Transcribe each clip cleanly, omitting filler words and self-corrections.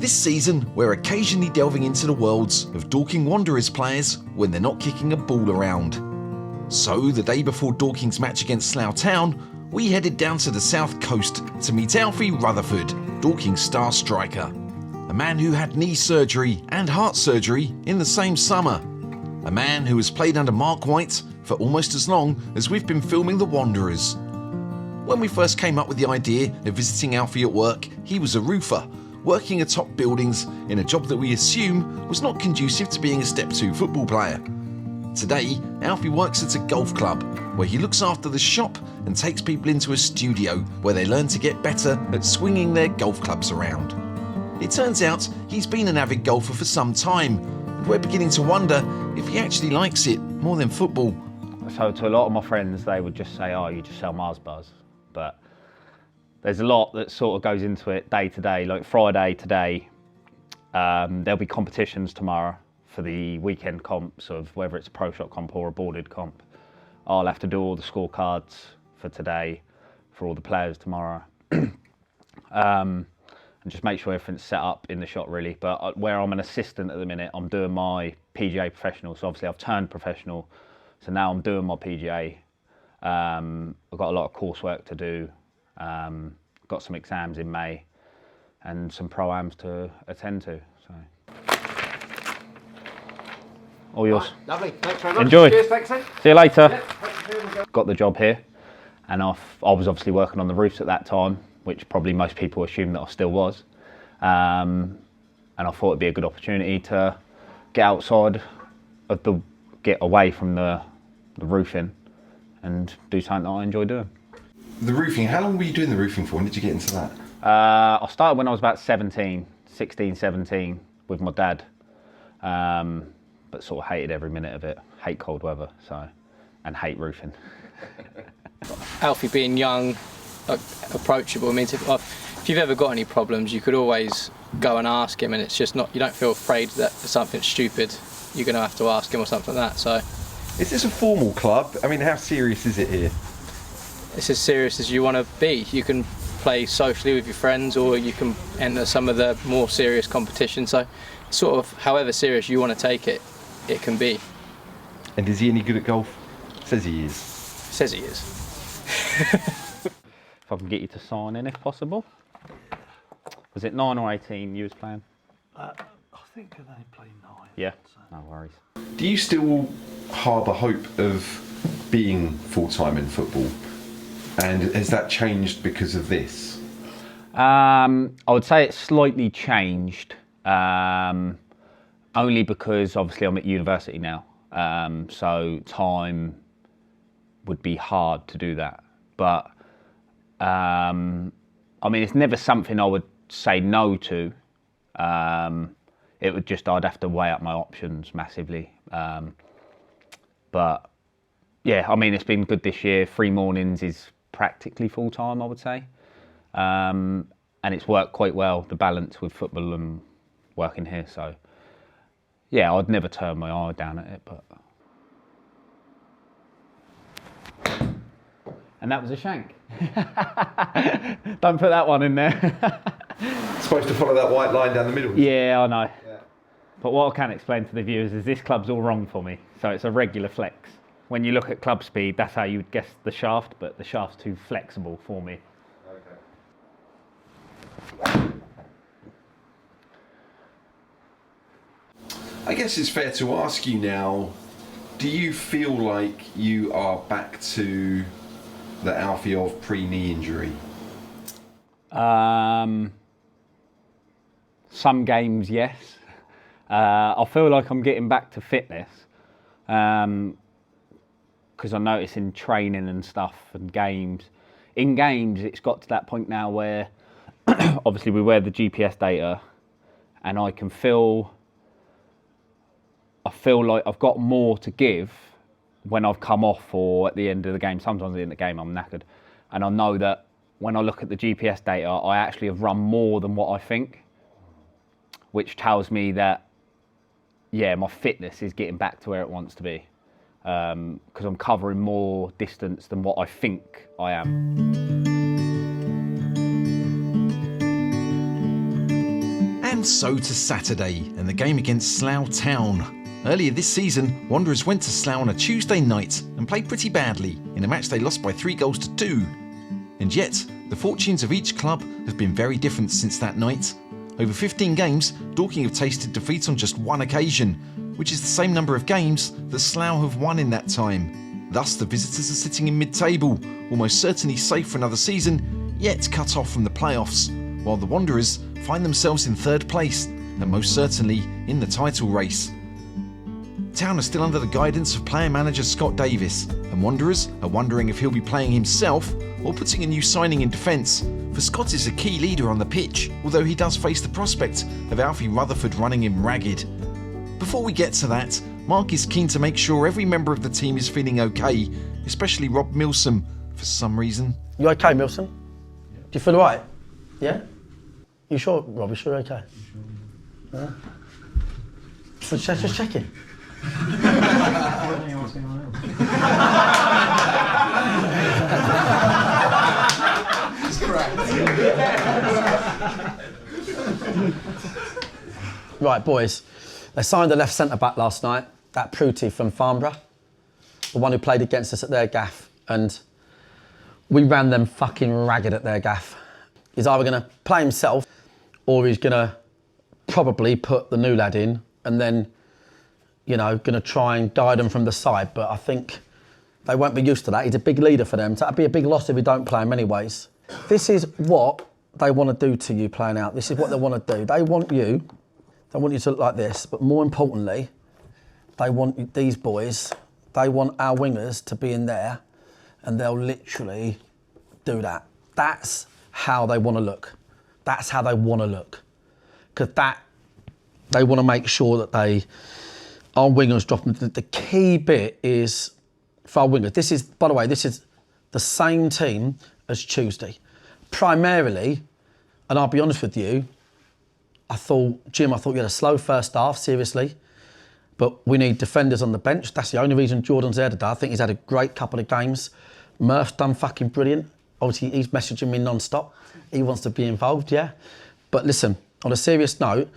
This season, we're occasionally delving into the worlds of Dorking Wanderers players when they're not kicking a ball around. So, the day before Dorking's match against Slough Town, we headed down to the south coast to meet Alfie Rutherford, Dorking's star striker. A man who had knee surgery and heart surgery in the same summer. A man who has played under Marc White for almost as long as we've been filming The Wanderers. When we first came up with the idea of visiting Alfie at work, he was a roofer, working atop buildings in a job that we assume was not conducive to being a Step 2 football player. Today, Alfie works at a golf club where he looks after the shop and takes people into a studio where they learn to get better at swinging their golf clubs around. It turns out he's been an avid golfer for some time, and we're beginning to wonder if he actually likes it more than football. So to a lot of my friends, they would just say, oh, you just sell Mars bars. But there's a lot that sort of goes into it day to day. Like Friday today, there'll be competitions tomorrow for the weekend comps of whether it's a pro shot comp or a boarded comp. I'll have to do all the scorecards for today for all the players tomorrow. And just make sure everything's set up in the shot really. But where I'm an assistant at the minute, I'm doing my PGA professional. So obviously I've turned professional. So now I'm doing my PGA. I've got a lot of coursework to do. Got some exams in May and some pro-ams to attend to. So. All yours. Right, lovely, thanks very much. Enjoy. Cheers, thanks, eh? See you later. Yeah, got the job here, and I was obviously working on the roofs at that time, which probably most people assumed that I still was. And I thought it'd be a good opportunity to get outside of get away from the roofing and do something that I enjoy doing. The roofing, how long were you doing the roofing for? When did you get into that? I started when I was about 16, 17 with my dad. But sort of hated every minute of it. Hate cold weather, and hate roofing. Alfie being young, approachable, means if you've ever got any problems, you could always go and ask him, and it's just not, you don't feel afraid that something stupid you're going to have to ask him or something like that. So, is this a formal club? I mean, how serious is it here? It's as serious as you want to be. You can play socially with your friends, or you can enter some of the more serious competitions. So, sort of, however serious you want to take it, it can be. And is he any good at golf? Says he is. Says he is. If I can get you to sign in, if possible. Was it 9 or 18 you was playing? I think they play 9. Yeah, no worries. Do you still harbour hope of being full-time in football? And has that changed because of this? I would say it's slightly changed, only because obviously I'm at university now, so time would be hard to do that. But I mean, it's never something I would say no to. It would just, I'd have to weigh up my options massively. But yeah, I mean, it's been good this year. 3 mornings is practically full time, I would say. And it's worked quite well, the balance with football and working here. So yeah, I'd never turn my eye down at it, but. And that was a shank. Don't put that one in there. Supposed to follow that white line down the middle. Yeah, I know. Yeah. But what I can explain to the viewers is this club's all wrong for me. So it's a regular flex. When you look at club speed, that's how you would guess the shaft, but the shaft's too flexible for me. Okay. I guess it's fair to ask you now, do you feel like you are back to the Alfie of pre-knee injury? Some games, yes. I feel like I'm getting back to fitness because I notice in training and stuff and games. In games, it's got to that point now where obviously we wear the GPS data and I feel like I've got more to give when I've come off or at the end of the game. Sometimes at the end of the game I'm knackered. And I know that when I look at the GPS data, I actually have run more than what I think, which tells me that, yeah, my fitness is getting back to where it wants to be. Because I'm covering more distance than what I think I am. And so to Saturday and the game against Slough Town. Earlier this season, Wanderers went to Slough on a Tuesday night and played pretty badly in a match they lost by 3-2. And yet, the fortunes of each club have been very different since that night. Over 15 games, Dorking have tasted defeat on just one occasion, which is the same number of games that Slough have won in that time. Thus, the visitors are sitting in mid-table, almost certainly safe for another season, yet cut off from the playoffs, while the Wanderers find themselves in third place and most certainly in the title race. Town are still under the guidance of player-manager Scott Davies, and Wanderers are wondering if he'll be playing himself or putting a new signing in defence, for Scott is a key leader on the pitch, although he does face the prospect of Alfie Rutherford running him ragged. Before we get to that, Marc is keen to make sure every member of the team is feeling okay, especially Rob Milsom, for some reason. You okay, Milsom? Yeah. Do you feel alright? Yeah? You sure, Rob? You sure you're okay? Yeah. Just checking. Right, boys. They signed the left centre-back last night, that Pruti from Farnborough, the one who played against us at their gaff, and we ran them fucking ragged at their gaff. He's either going to play himself or he's going to probably put the new lad in and then, you know, going to try and guide them from the side. But I think they won't be used to that. He's a big leader for them. So that'd be a big loss if we don't play him anyways. This is what they want to do to you playing out. This is what they want to do. They want you to look like this, but more importantly, they want these boys, they want our wingers to be in there and they'll literally do that. That's how they want to look. That's how they want to look. Because they want to make sure that our wingers drop them. The key bit is for our wingers. This is, by the way, this is the same team as Tuesday. Primarily, and I'll be honest with you, Jim, I thought you had a slow first half, seriously. But we need defenders on the bench. That's the only reason Jordan's there today. I think he's had a great couple of games. Murph's done fucking brilliant. Obviously, he's messaging me non-stop. He wants to be involved, yeah. But listen, on a serious note,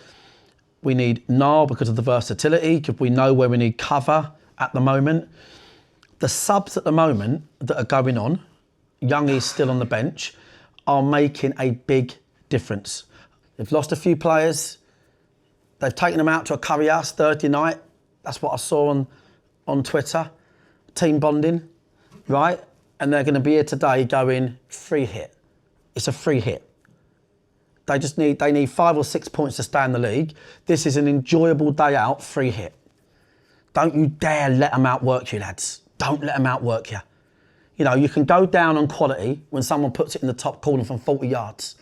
we need Niall because of the versatility, because we know where we need cover at the moment. The subs at the moment that are going on, Youngie's still on the bench, are making a big difference. They've lost a few players. They've taken them out to a curry house Thursday night. That's what I saw on Twitter. Team bonding, right? And they're going to be here today going, free hit. It's a free hit. They need 5 or 6 points to stay in the league. This is an enjoyable day out, free hit. Don't you dare let them outwork you, lads. Don't let them outwork you. You know, you can go down on quality when someone puts it in the top corner from 40 yards.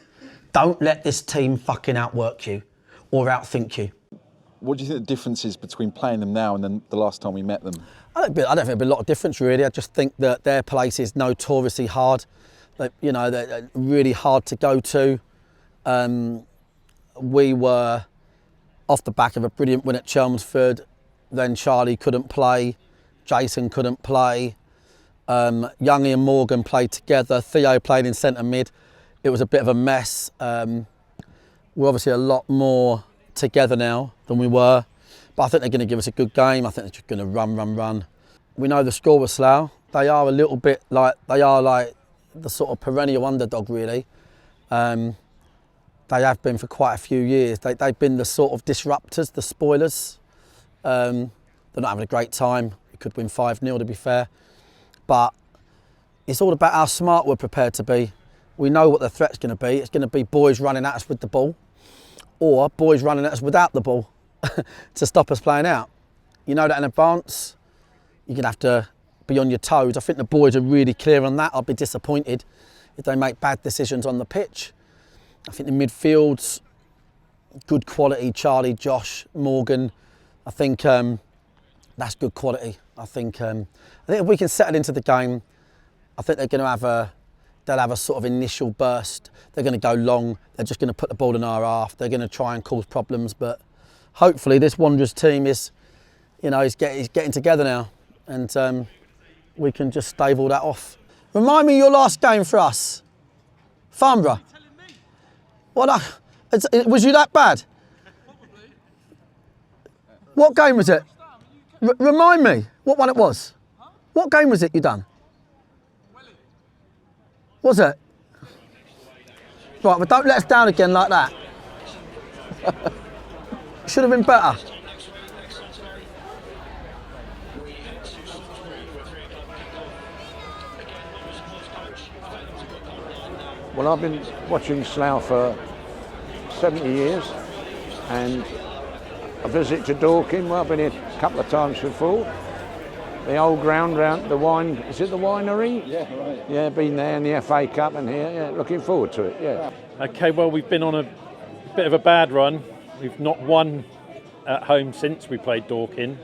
Don't let this team fucking outwork you or outthink you. What do you think the difference is between playing them now and then the last time we met them? I don't think there'll be a lot of difference, really. I just think that their place is notoriously hard. They're really hard to go to. We were off the back of a brilliant win at Chelmsford. Then Charlie couldn't play. Jason couldn't play. Youngie and Morgan played together. Theo played in centre mid. It was a bit of a mess. We're obviously a lot more together now than we were. But I think they're going to give us a good game. I think they're just going to run. We know the score was Slough. They are a little bit like the sort of perennial underdog, really. They have been for quite a few years. They've been the sort of disruptors, the spoilers. They're not having a great time. We could win 5-0, to be fair. But it's all about how smart we're prepared to be. We know what the threat's going to be. It's going to be boys running at us with the ball or boys running at us without the ball to stop us playing out. You know that in advance. You're going to have to be on your toes. I think the boys are really clear on that. I'll be disappointed if they make bad decisions on the pitch. I think the midfield's good quality. Charlie, Josh, Morgan. I think that's good quality. I think if we can settle into the game, I think they're going to have a sort of initial burst. They're going to go long. They're just going to put the ball in our half. They're going to try and cause problems. But hopefully this Wanderers team is getting together now, and we can just stave all that off. Remind me your last game for us, Farnborough. Was you that bad? What game was it? Remind me what one it was. What game was it you done? Was it? Right, but don't let us down again like that. Should have been better. Well, I've been watching Slough for 70 years, and a visit to Dorking. Well, I've been here a couple of times before. The old ground round the wine, is it the winery? Yeah, right. Yeah, been there in the FA Cup and here, yeah, looking forward to it, yeah. Okay, well, we've been on a bit of a bad run. We've not won at home since we played Dorking,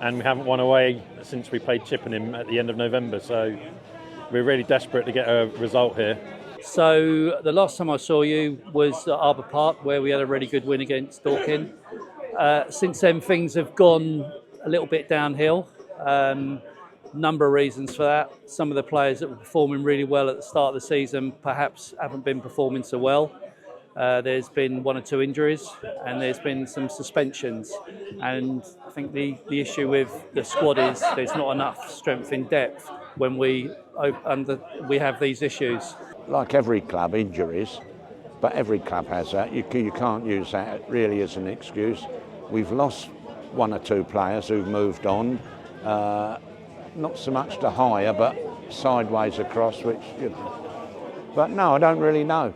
and we haven't won away since we played Chippenham at the end of November, so we're really desperate to get a result here. So the last time I saw you was at Arbour Park, where we had a really good win against Dorking. Since then, things have gone a little bit downhill. Number of reasons for that. Some of the players that were performing really well at the start of the season perhaps haven't been performing so well. There's been 1 or 2 injuries, and there's been some suspensions. And I think the issue with the squad is there's not enough strength in depth when we have these issues. Like every club, injuries, but every club has that. You can't use that really as an excuse. We've lost 1 or 2 players who've moved on, not so much to hire, but sideways across, which, you know. But no, I don't really know.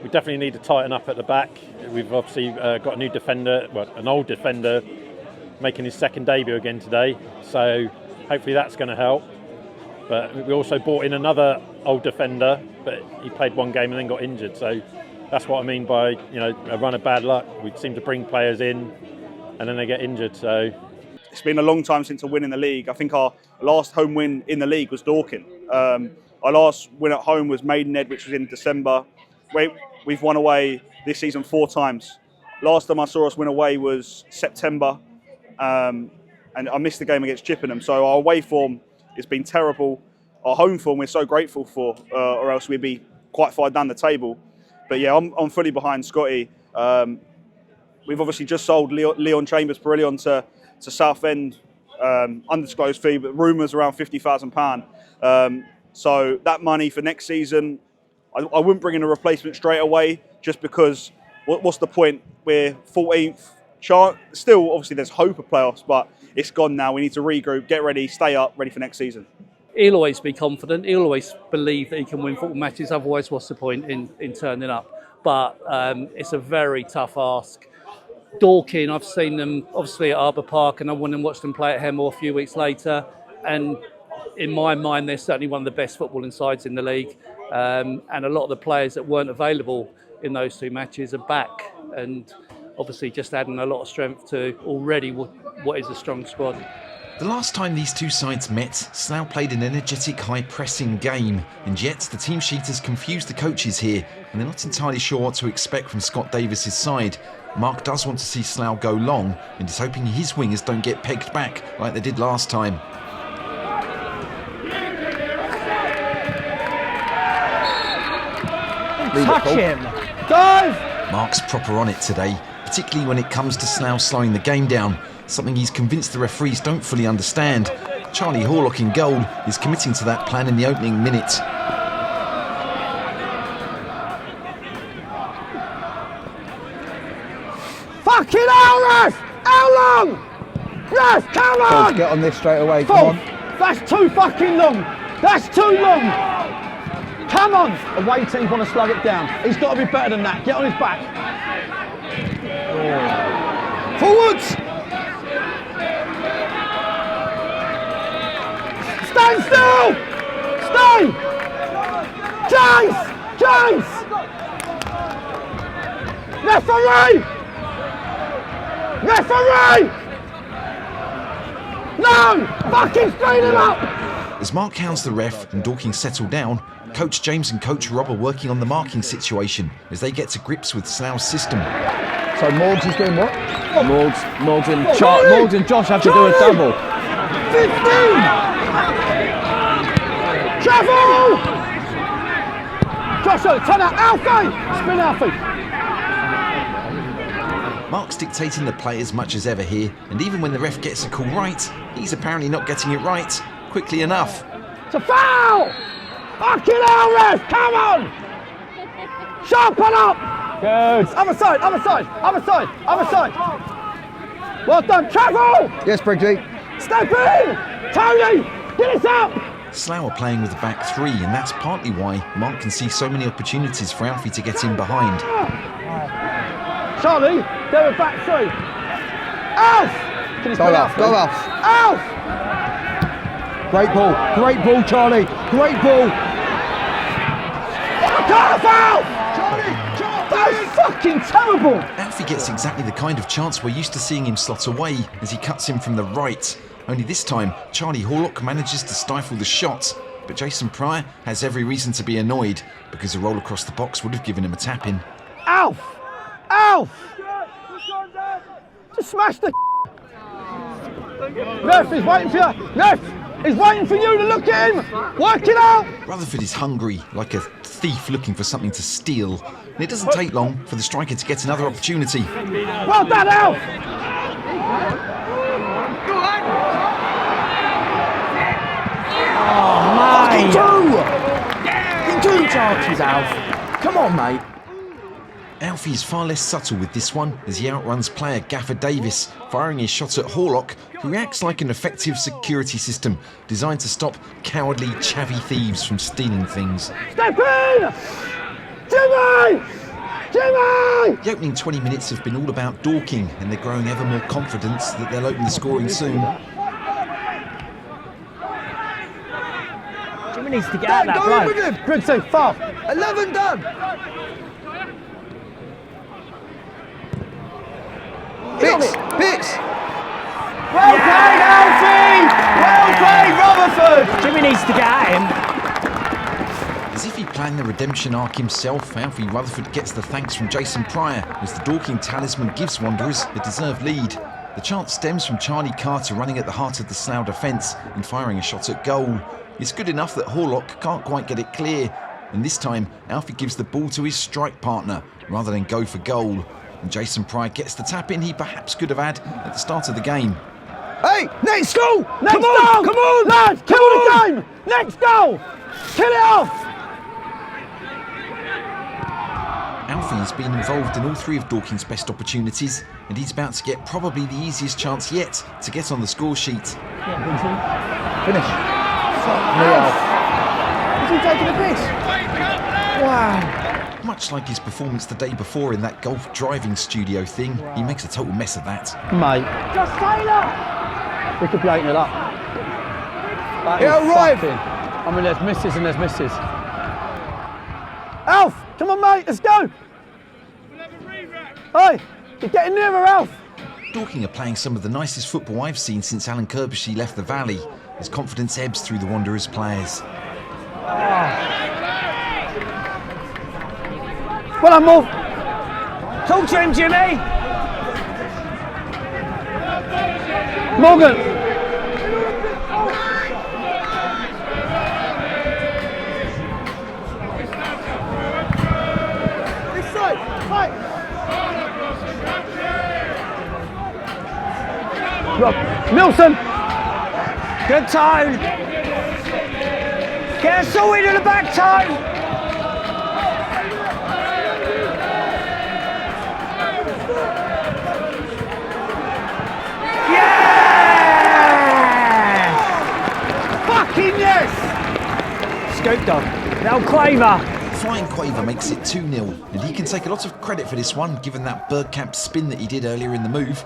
We definitely need to tighten up at the back. We've obviously got a new defender, well, an old defender, making his second debut again today, so hopefully that's going to help. But we also brought in another old defender, but he played 1 game and then got injured. So that's what I mean by, you know, a run of bad luck. We seem to bring players in and then they get injured. So it's been a long time since a win in the league. I think our last home win in the league was Dorking. Our last win at home was Maidenhead, which was in December. We've won away this season 4 times. Last time I saw us win away was September, and I missed the game against Chippenham. So our away form has been terrible. Our home form we're so grateful for, or else we'd be quite far down the table. But yeah, I'm fully behind Scotty. We've obviously just sold Leon Chambers-Perillion to Southend, undisclosed fee, but rumours around £50,000. So that money for next season, I wouldn't bring in a replacement straight away, just because what's the point? We're 14th. Still, obviously, there's hope of playoffs, but it's gone now. We need to regroup, get ready, stay up, ready for next season. He'll always be confident. He'll always believe that he can win football matches. Otherwise, what's the point in turning up? But it's a very tough ask. Dorking, I've seen them obviously at Arbour Park, and I went and watched them play at Hemel a few weeks later. And in my mind, they're certainly one of the best footballing sides in the league. And a lot of the players that weren't available in those 2 matches are back, and obviously just adding a lot of strength to already what is a strong squad. The last time these 2 sides met, Slough played an energetic, high-pressing game, and yet the team sheet has confused the coaches here, and they're not entirely sure what to expect from Scott Davies' side. Marc does want to see Slough go long, and is hoping his wingers don't get pegged back like they did last time. Touch him! Dive! Marc's proper on it today, particularly when it comes to Slough slowing the game down, something he's convinced the referees don't fully understand. Charlie Horlock in goal is committing to that plan in the opening minute. Fucking hell, ref! How long? Ref, come on! Get on this straight away, Full. come on. That's too fucking long! That's too long! Come on! Away teams want to slow it down. He's got to be better than that. Get on his back. Oh. Forwards! Stand still! Stay! James! Referee! No! Fucking speed him up! As Marc hounds the ref and Dorking settle down, Coach James and Coach Rob are working on the marking situation as they get to grips with Slough's system. So Morgs is doing what? Morgs and Josh have to do a double. 15! Travel! Josh, turn out, Alfie! Spin Alfie! Marc's dictating the play as much as ever here, and even when the ref gets a call right, he's apparently not getting it right quickly enough. It's a foul! Fucking hell, ref! Come on! Sharpen up! Good. Other side, other side, other side, other side. Well done, travel! Yes, Briggsy. Step in! Tony, get us up! Slough are playing with the back three, and that's partly why Marc can see so many opportunities for Alfie to get in behind. Charlie, they're a back three. Alf! Can you Go Alf, go Alf. Alf! Great ball, Charlie. Great ball. Fuck off, Alf! Charlie, that's fucking terrible! Alfie gets exactly the kind of chance we're used to seeing him slot away as he cuts in from the right. Only this time, Charlie Horlock manages to stifle the shot, but Jason Pryor has every reason to be annoyed because a roll across the box would have given him a tap-in. Alf! Alf! Just smash the Ref is waiting for you! Ref is waiting for you to look at him! Work it out! Rutherford is hungry, like a thief looking for something to steal. And it doesn't take long for the striker to get another opportunity. Well done, Alf! Oh, mate! Fucking two chances, Alf. Come on, mate. Alfie is far less subtle with this one as he outruns player Gaffer Davies, firing his shot at Horlock, who acts like an effective security system designed to stop cowardly, chavvy thieves from stealing things. Step in! Jimmy! Jimmy! The opening 20 minutes have been all about Dorking, and they're growing ever more confident that they'll open the scoring soon. Jimmy needs to get out of that bloke. With him! Briggsy, far! 11 done! Bits! Well played, Alfie! Well played, Rutherford! Jimmy needs to get at him. As if he planned the redemption arc himself, Alfie Rutherford gets the thanks from Jason Pryor as the Dorking talisman gives Wanderers a deserved lead. The chance stems from Charlie Carter running at the heart of the Slough defence and firing a shot at goal. It's good enough that Horlock can't quite get it clear, and this time Alfie gives the ball to his strike partner rather than go for goal. And Jason Pryor gets the tap in he perhaps could have had at the start of the game. Hey, next goal! Next goal! Come on, lads! Kill the game! Next goal! Kill it off! Alfie has been involved in all three of Dorking's best opportunities, and he's about to get probably the easiest chance yet to get on the score sheet. Finish. Is he taking a piss? Wow. Much like his performance the day before in that golf driving studio thing, he makes a total mess of that. Mate. Just Taylor! We could be 8-0 up. Yeah, right. I mean, there's misses and there's misses. Alf! Come on, mate, let's go! Hey, you're getting nearer, Alf! Dorking are playing some of the nicest football I've seen since Alan Kirbishy left the Valley, as confidence ebbs through the Wanderers players. Well, I'm off. Talk to him, Jimmy. Morgan. This side. Right. Look, Milson. Good time. Get us all into the back time. Yes! Scooped on. Now Quaver. Flying Quaver makes it 2-0, and he can take a lot of credit for this one, given that Bergkamp spin that he did earlier in the move.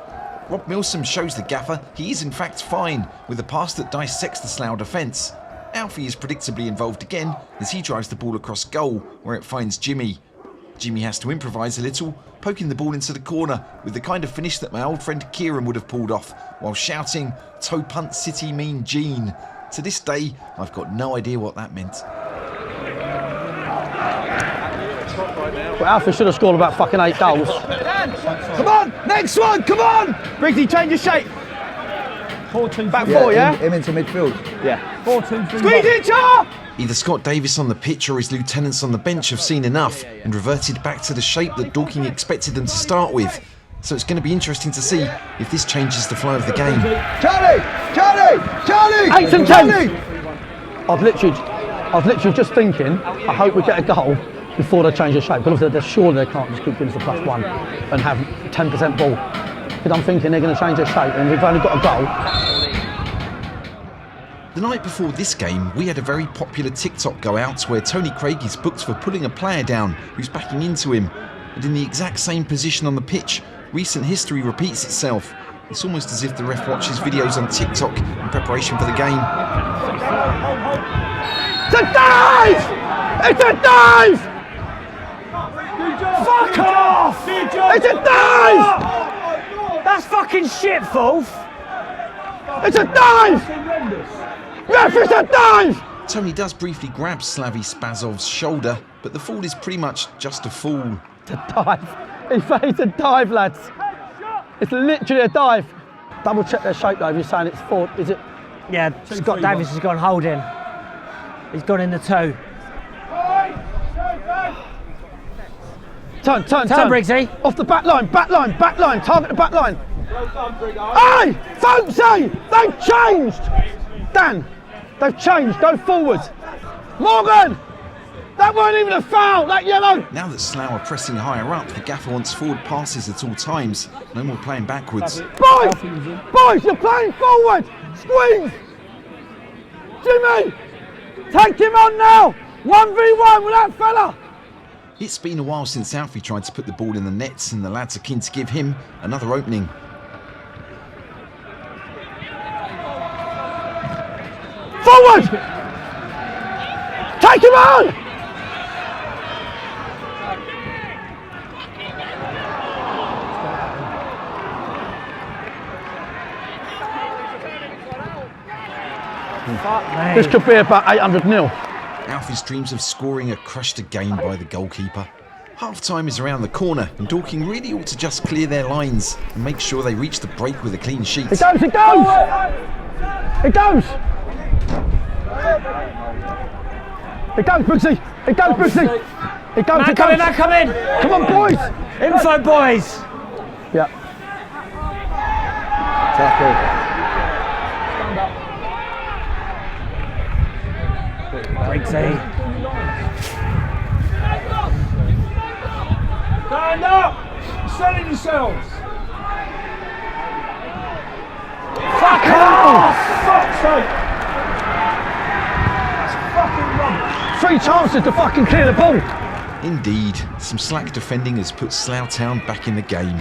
Rob Milsom shows the gaffer he is in fact fine, with a pass that dissects the Slough defence. Alfie is predictably involved again, as he drives the ball across goal, where it finds Jimmy. Jimmy has to improvise a little, poking the ball into the corner, with the kind of finish that my old friend Kieran would have pulled off, while shouting, "Toe punt City mean Gene." To this day, I've got no idea what that meant. Well, Alfie should have scored about fucking 8 goals. Come on, next one, come on! Briggsy, change your shape. 4-2-3. Back four, yeah? Him into midfield. Yeah. 4-2-3. Squeeze in, Shah! Either Scott Davies on the pitch or his lieutenants on the bench have seen enough and reverted back to the shape that Dorking expected them to start with. so it's going to be interesting to see if this changes the flow of the game. Charlie! Charlie! Charlie! 8 and 10! I was literally just thinking, I hope we get a goal before they change the shape, because they're surely they can't just keep giving us the +1 and have 10% ball. Because I'm thinking they're going to change their shape and we've only got a goal. The night before this game, we had a very popular TikTok go out where Tony Craig is booked for pulling a player down who's backing into him. And in the exact same position on the pitch, recent history repeats itself. It's almost as if the ref watches videos on TikTok in preparation for the game. It's a dive! It's a dive! Fuck off! It's a dive! That's fucking shit, Fulf! It's a dive! Ref, it's a dive! Tony does briefly grab Slavy Spazov's shoulder, but the fall is pretty much just a fall. It's a dive. It's a dive, lads. It's literally a dive. Double check their shape though, if you're saying it's 4, is it? Yeah, Scott Davies has gone holding. He's gone in the 2. Turn, Briggsy. Off the back line, target the back line. Hey, Folksy, they've changed. Dan, they've changed, go forward. Morgan, that weren't even a foul, that yellow. Now that Slough are pressing higher up, the gaffer wants forward passes at all times. No more playing backwards. Boys, you're playing forward. Squeeze. Jimmy, take him on now. 1v1 with that fella. It's been a while since Alfie tried to put the ball in the nets, and the lads are keen to give him another opening. Forward! Take him on! This could be about 800-0. Alfie's dreams of scoring are crushed again by the goalkeeper. Half-time is around the corner, and Dorking really ought to just clear their lines and make sure they reach the break with a clean sheet. It goes! It goes! It goes! It goes, Brooksy! It goes, Brooksy! It goes, it goes! Man, come in! Come on, boys! Info, boys! Yeah. Tackle. Briggsy. Stand up! You're selling yourselves! Fuck off! Fuck's sake! That's fucking rubbish. 3 chances to fucking clear the ball. Indeed, some slack defending has put Slough Town back in the game.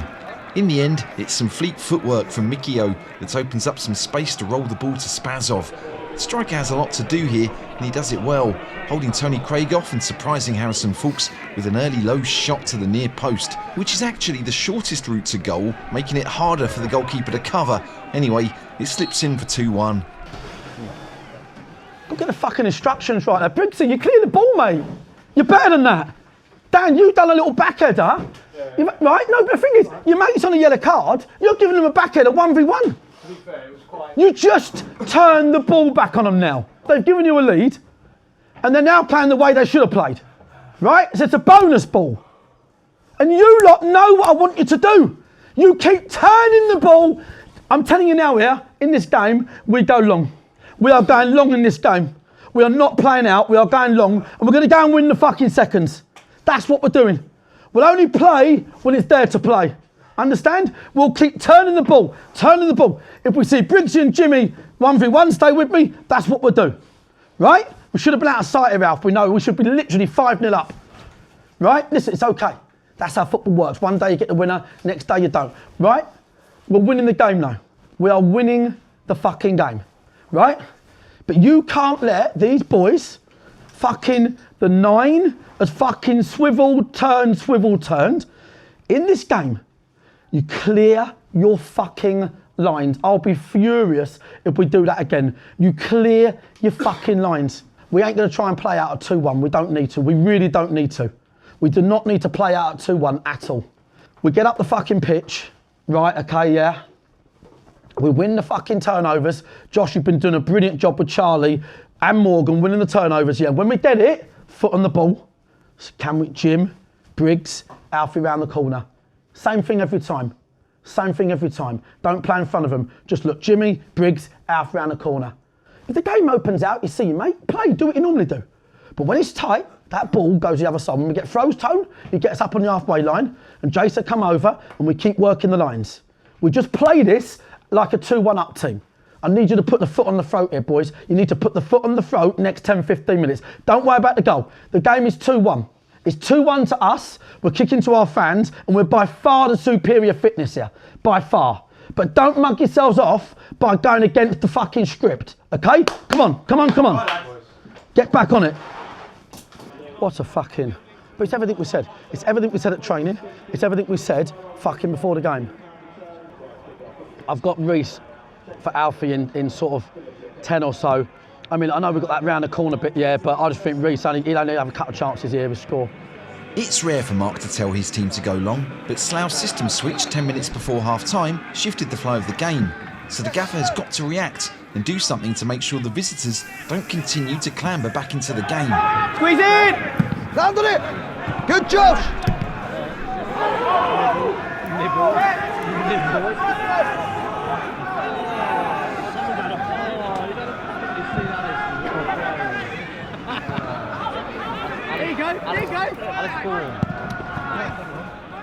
In the end, it's some fleet footwork from Mikio that opens up some space to roll the ball to Spazov. The striker has a lot to do here, and he does it well, holding Tony Craig off and surprising Harrison Fuchs with an early low shot to the near post, which is actually the shortest route to goal, making it harder for the goalkeeper to cover. Anyway, it slips in for 2-1. Go get the fucking instructions right now. Briggsy, you clear the ball, mate. You're better than that. Dan, you've done a little backheader. Yeah. Right? No, but the thing is, your mate's on a yellow card, you're giving them a backheader 1v1. You just turn the ball back on them now. They've given you a lead, and they're now playing the way they should have played. Right? So it's a bonus ball. And you lot know what I want you to do. You keep turning the ball. I'm telling you now here, in this game, we go long. We are going long in this game. We are not playing out, we are going long, and we're going to go and win the fucking seconds. That's what we're doing. We'll only play when it's there to play. Understand? We'll keep turning the ball, turning the ball. If we see Briggsy and Jimmy 1v1, stay with me, that's what we'll do. Right? We should have been out of sight here, Alf. We know we should be literally 5-0 up. Right? Listen, it's okay. That's how football works. One day you get the winner, next day you don't. Right? We're winning the game now. We are winning the fucking game. Right? But you can't let these boys fucking, the 9 has fucking swiveled, turned. In this game, you clear your fucking lines. I'll be furious if we do that again. You clear your fucking lines. We ain't going to try and play out a 2-1. We don't need to. We really don't need to. We do not need to play out a 2-1 at all. We get up the fucking pitch. Right, okay, yeah. We win the fucking turnovers. Josh, you've been doing a brilliant job with Charlie and Morgan winning the turnovers. Yeah, when we get it, foot on the ball. Can we, Jim, Briggs, Alfie round the corner. Same thing every time. Same thing every time. Don't play in front of them. Just look Jimmy, Briggs, Alf round the corner. If the game opens out, you see your mate, play, do what you normally do. But when it's tight, that ball goes the other side. When we get throws, Tone, he gets up on the halfway line, and Jason come over, and we keep working the lines. We just play this like a 2-1 up team. I need you to put the foot on the throat here, boys. You need to put the foot on the throat next 10, 15 minutes. Don't worry about the goal. The game is 2-1. It's 2-1 to us. We're kicking to our fans, and we're by far the superior fitness here. By far. But don't mug yourselves off by going against the fucking script, okay? Come on, come on, come on. Get back on it. What a fucking... But it's everything we said. It's everything we said at training. It's everything we said fucking before the game. I've got Reece for Alfie in sort of 10 or so. I mean, I know we've got that round the corner bit, yeah, but I just think Reece, he'll only have a couple of chances here to score. It's rare for Marc to tell his team to go long, but Slough's system switch 10 minutes before half-time shifted the flow of the game. So the gaffer has got to react and do something to make sure the visitors don't continue to clamber back into the game. Squeeze in! Landed it! Good, Josh! There you go, there you go!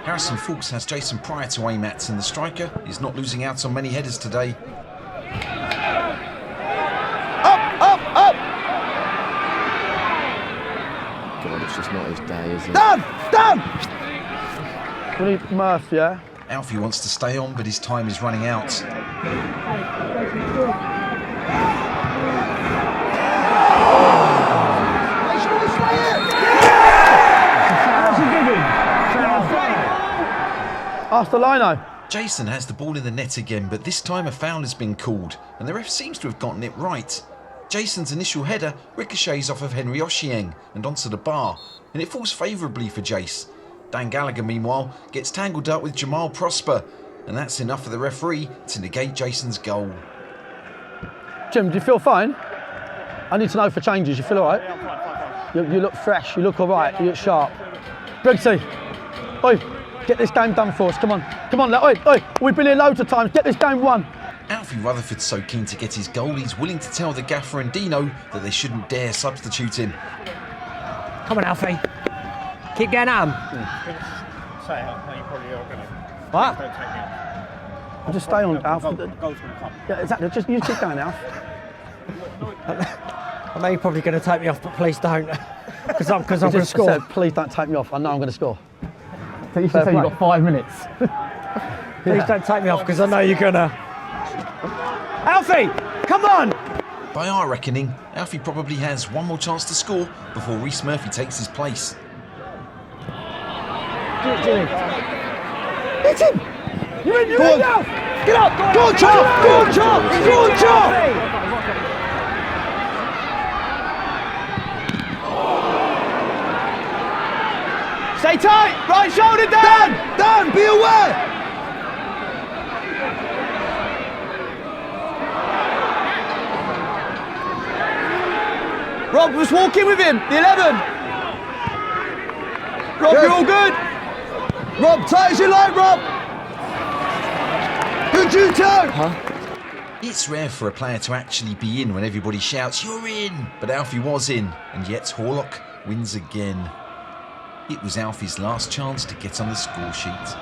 Harrison Fulks has Jason Pryor to aim at, and the striker is not losing out on many headers today. Up! God, it's just not his day, is it? Down! We need Murph, yeah? Alfie wants to stay on, but his time is running out. Ask the lino. Jason has the ball in the net again, but this time a foul has been called, and the ref seems to have gotten it right. Jason's initial header ricochets off of Henry Oshieng and onto the bar, and it falls favourably for Jace. Dan Gallagher, meanwhile, gets tangled up with Jamal Prosper, and that's enough for the referee to negate Jason's goal. Jim, do you feel fine? I need to know for changes. You feel all right? You look fresh. You look all right. You look sharp. Briggsy, oi, get this game done for us. Come on. Oi. We've been here loads of times. Get this game won. Alfie Rutherford's so keen to get his goal, he's willing to tell the gaffer and Dino that they shouldn't dare substitute him. Come on, Alfie. Keep going at him. Say it, you probably are going to. What? Don't take it. I'll just stay on, Alf. Goal's going to come. Yeah, exactly. Just you keep going, Alf. I know you're probably going to take me off, but please don't. Because I'm going to score. Said, please don't take me off. I know I'm going to score. You should say you've got 5 minutes. Please don't take me off, because I know you're going to. Alfie, come on! By our reckoning, Alfie probably has one more chance to score before Reece Murphy takes his place. Jimmy. Hit him! You're in, Alf! Get up! Go on, Chop! Stay tight! Right shoulder down! Dan, be aware! Rob was walking with him, the 11. Rob, you're all good. Rob, tight as you like, Rob. Good Juto. It's rare for a player to actually be in when everybody shouts, "You're in!" But Alfie was in, and yet Horlock wins again. It was Alfie's last chance to get on the score sheet.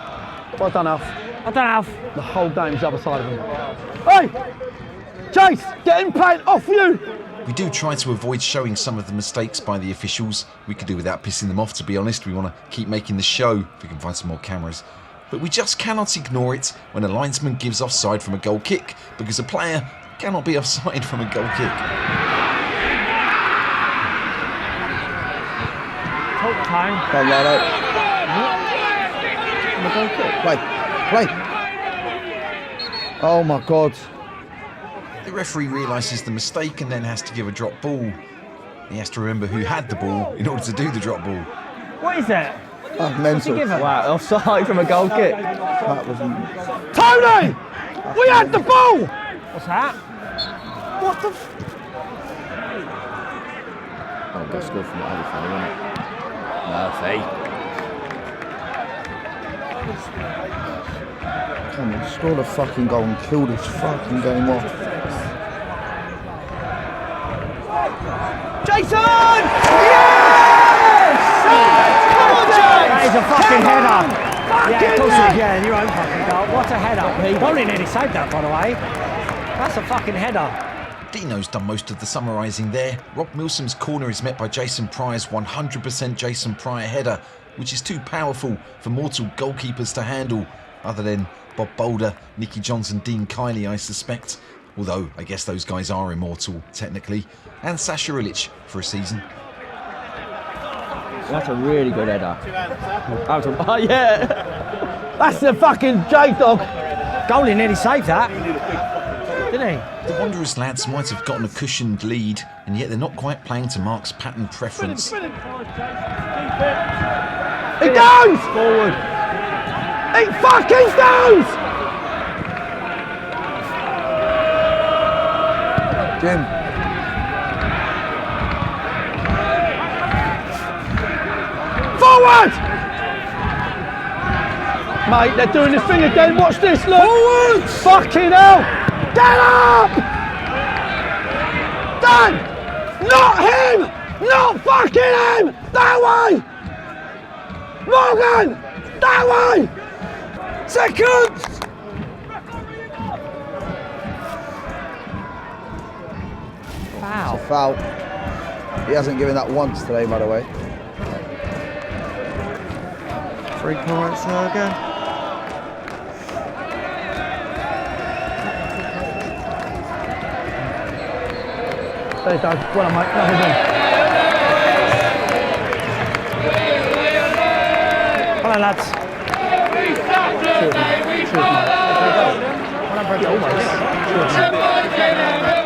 Well done, Alf. Well done, Alf. The whole game's the other side of him. Hey! Chase, get in play, off you! We do try to avoid showing some of the mistakes by the officials. We could do without pissing them off, to be honest. We want to keep making the show if we can find some more cameras. But we just cannot ignore it when a linesman gives offside from a goal kick, because a player cannot be offside from a goal kick. Talk time. Come on, Lino. Play. Oh my God. The referee realises the mistake and then has to give a drop ball. He has to remember who had the ball in order to do the drop ball. What is that? Oh, mental. Wow, offside from a goal kick. That was... Tony! We had the ball! What's that? What the Oh, good score from Aveley, wasn't it? Murphy. Come on, score the fucking goal and kill this fucking game off. Jason! Yes! Come on, Jason! That is a fucking header. Yeah, of course it is. Yeah, your own fucking goal. What a header. Only nearly saved that, by the way. That's a fucking header. Dino's done most of the summarising there. Rob Milsom's corner is met by Jason Pryor's 100% Jason Pryor header, which is too powerful for mortal goalkeepers to handle, other than Bob Boulder, Nicky Johnson, Dean Kiley, I suspect. Although, I guess those guys are immortal, technically. And Sasha Ilic for a season. That's a really good header. Oh, yeah. That's the fucking J-Dog. Goalie nearly saved that. Didn't he? The Wanderers lads might have gotten a cushioned lead, and yet they're not quite playing to Marc's pattern preference. He goes! Forward. He fucking goes! Jim. Forward! Mate, they're doing this thing again. Watch this, look. Forward! Fucking hell! Get up! Dan! Not him! Not fucking him! That way! Morgan! That way! Seconds! Foul. It's a foul. He hasn't given that once today, by the way. 3 points again. There you go. Well done, mate. Lovely ball. Hello, lads. Cheers, mate. Cheers, mate. Well done, Brendan. Cheers, mate.